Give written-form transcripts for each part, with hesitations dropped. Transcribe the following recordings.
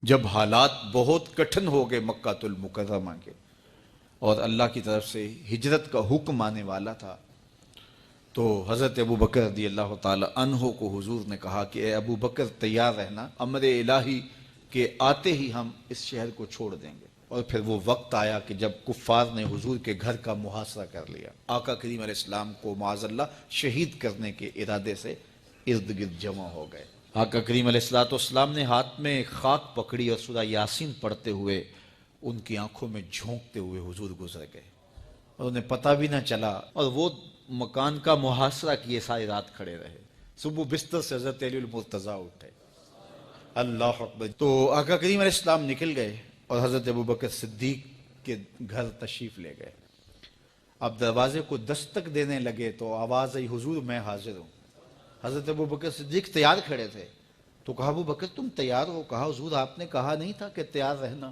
جب حالات بہت کٹھن ہو گئے مکہ المکرمہ کے اور اللہ کی طرف سے ہجرت کا حکم آنے والا تھا، تو حضرت ابو بکر رضی اللہ تعالی عنہ کو حضور نے کہا کہ اے ابو بکر تیار رہنا، امر الہی کے آتے ہی ہم اس شہر کو چھوڑ دیں گے۔ اور پھر وہ وقت آیا کہ جب کفار نے حضور کے گھر کا محاصرہ کر لیا، آقا کریم علیہ السلام کو معاذ اللہ شہید کرنے کے ارادے سے ارد گرد جمع ہو گئے۔ آقا کریم علیہ السلام نے ہاتھ میں خاک پکڑی اور سورہ یاسین پڑھتے ہوئے ان کی آنکھوں میں جھونکتے ہوئے حضور گزر گئے اور انہیں پتہ بھی نہ چلا، اور وہ مکان کا محاصرہ کیے ساری رات کھڑے رہے۔ صبح بستر سے حضرت علی المرتضیٰ اٹھے، اللہ اکبر۔ تو آقا کریم علیہ السلام نکل گئے اور حضرت ابو بکر صدیق کے گھر تشریف لے گئے۔ اب دروازے کو دستک دینے لگے تو آواز آئی، حضور میں حاضر ہوں۔ حضرت ابو بکر صدیق تیار کھڑے تھے، تو کہا ابو بکر تم تیار ہو؟ کہا حضور آپ نے کہا نہیں تھا کہ تیار رہنا،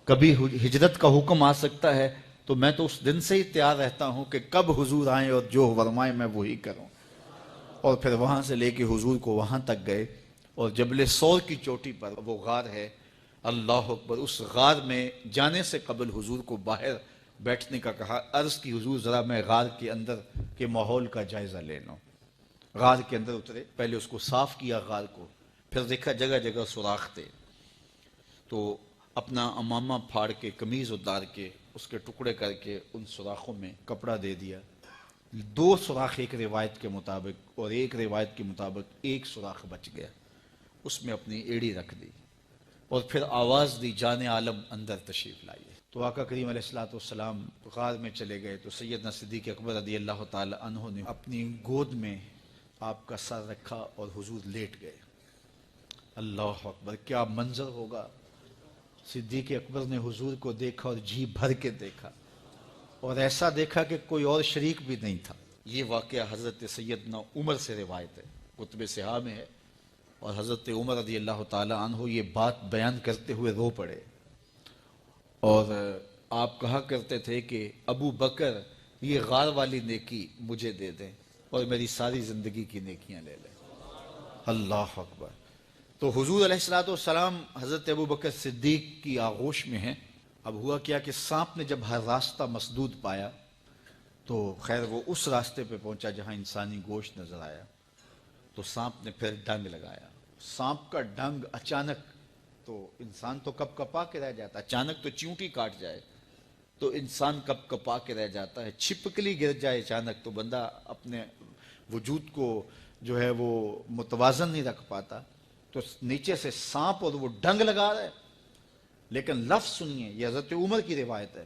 کبھی ہجرت کا حکم آ سکتا ہے، تو میں تو اس دن سے ہی تیار رہتا ہوں کہ کب حضور آئیں اور جو فرمائیں میں وہی کروں۔ اور پھر وہاں سے لے کے حضور کو وہاں تک گئے، اور جبل سور کی چوٹی پر وہ غار ہے، اللہ اکبر، اس غار میں جانے سے قبل حضور کو باہر بیٹھنے کا کہا۔ عرض کی حضور ذرا میں غار کے اندر کے ماحول کا جائزہ لے لوں۔ غار کے اندر اترے، پہلے اس کو صاف کیا غار کو، پھر دیکھا جگہ جگہ سوراخ تھے، تو اپنا امامہ پھاڑ کے قمیض اتار کے اس کے ٹکڑے کر کے ان سوراخوں میں کپڑا دے دیا۔ 2 سوراخ ایک روایت کے مطابق، اور ایک روایت کے مطابق 1 سوراخ بچ گیا، اس میں اپنی ایڑی رکھ دی، اور پھر آواز دی جان عالم اندر تشریف لائیے۔ تو آقا کریم علیہ السلام غار میں چلے گئے، تو سیدنا صدیق اکبر رضی اللہ تعالی عنہ نے اپنی گود میں آپ کا سر رکھا اور حضور لیٹ گئے۔ اللہ اکبر، کیا منظر ہوگا! صدیق اکبر نے حضور کو دیکھا اور جی بھر کے دیکھا، اور ایسا دیکھا کہ کوئی اور شریک بھی نہیں تھا۔ یہ واقعہ حضرت سیدنا عمر سے روایت ہے، کتب صحاح میں ہے، اور حضرت عمر رضی اللہ تعالی عنہ یہ بات بیان کرتے ہوئے رو پڑے، اور آپ کہا کرتے تھے کہ ابو بکر یہ غار والی نیکی مجھے دے دیں اور میری ساری زندگی کی نیکیاں لے لیں۔ اللہ اکبر۔ تو حضور علیہ السلام حضرت ابو بکر صدیق کی آغوش میں ہیں۔ اب ہوا کیا کہ سانپ نے جب ہر راستہ مسدود پایا، تو خیر وہ اس راستے پہ پہنچا جہاں انسانی گوشت نظر آیا، تو سانپ نے پھر ڈنگ لگایا۔ سانپ کا ڈنگ اچانک، تو انسان تو کپ کپا کے رہ جاتا ہے، اچانک تو چیونٹی کاٹ جائے تو انسان کپ کپا کے رہ جاتا ہے، چھپکلی گر جائے اچانک تو بندہ اپنے وجود کو جو ہے وہ متوازن نہیں رکھ پاتا، تو نیچے سے سانپ اور وہ ڈنگ لگا رہا ہے۔ لیکن لفظ سنیے، یہ حضرت عمر کی روایت ہے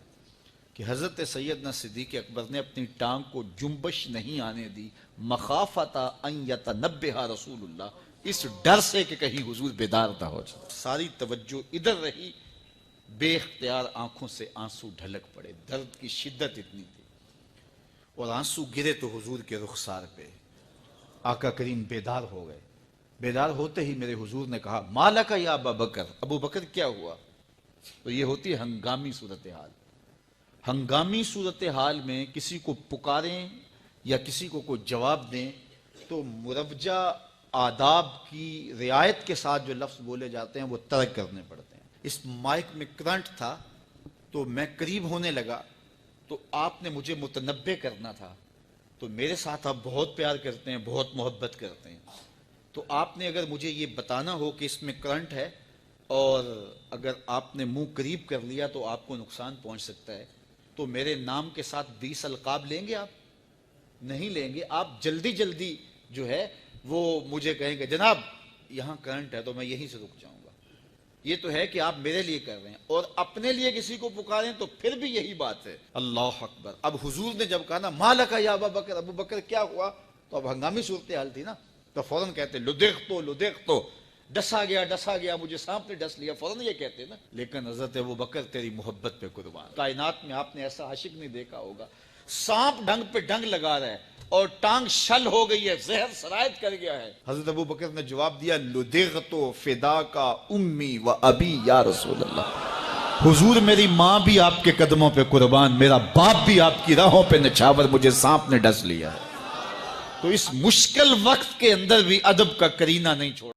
کہ حضرت سیدنا صدیق اکبر نے اپنی ٹانگ کو جنبش نہیں آنے دی، مخافت ان یتنبہ رسول اللہ، اس ڈر سے کہ کہیں حضور بیدار نہ ہو جائے۔ ساری توجہ ادھر رہی، بے اختیار آنکھوں سے آنسو ڈھلک پڑے، درد کی شدت اتنی تھی، اور آنسو گرے تو حضور کے رخسار پہ۔ آقا کریم بیدار ہو گئے۔ بیدار ہوتے ہی میرے حضور نے کہا، مالک یا ابا بکر، ابو بکر کیا ہوا؟ تو یہ ہوتی ہے ہنگامی صورتحال۔ ہنگامی صورتحال میں کسی کو پکاریں یا کسی کو کوئی جواب دیں تو مروجہ آداب کی رعایت کے ساتھ جو لفظ بولے جاتے ہیں وہ ترک کرنے پڑتے ہیں۔ اس مائک میں کرنٹ تھا، تو میں قریب ہونے لگا، تو آپ نے مجھے متنبہ کرنا تھا، تو میرے ساتھ آپ بہت پیار کرتے ہیں، بہت محبت کرتے ہیں، تو آپ نے اگر مجھے یہ بتانا ہو کہ اس میں کرنٹ ہے اور اگر آپ نے منہ قریب کر لیا تو آپ کو نقصان پہنچ سکتا ہے، تو میرے نام کے ساتھ 20 القاب لیں گے؟ آپ نہیں لیں گے، آپ جلدی جلدی جو ہے وہ مجھے کہیں گے جناب یہاں کرنٹ ہے، تو میں یہیں سے رک جاؤں گا۔ یہ تو ہے کہ آپ میرے لیے کر رہے ہیں، اور اپنے لیے کسی کو پکاریں تو پھر بھی یہی بات ہے۔ اللہ اکبر۔ اب حضور نے جب کہا نا مالک یا ابا بکر، ابو بکر کیا ہوا، تو اب ہنگامی صورتحال تھی نا، تو فوراً کہتے لدغت، ڈسا گیا، مجھے سانپ نے ڈس لیا، فوراً یہ کہتے نا۔ لیکن حضرت ابو بکر تیری محبت پہ قربان، کائنات میں آپ نے ایسا عاشق نہیں دیکھا ہوگا، سانپ ڈنگ پہ ڈنگ لگا رہا ہے اور ٹانگ شل ہو گئی ہے، زہر سرایت کر گیا ہے۔ حضرت ابو بکر نے جواب دیا، لدغت فداک امی و ابی یا رسول اللہ، حضور میری ماں بھی آپ کے قدموں پہ قربان، میرا باپ بھی آپ کی راہوں پہ نچھاور، مجھے سانپ نے ڈس لیا ہے۔ تو اس مشکل وقت کے اندر بھی ادب کا کرینہ نہیں چھوڑا۔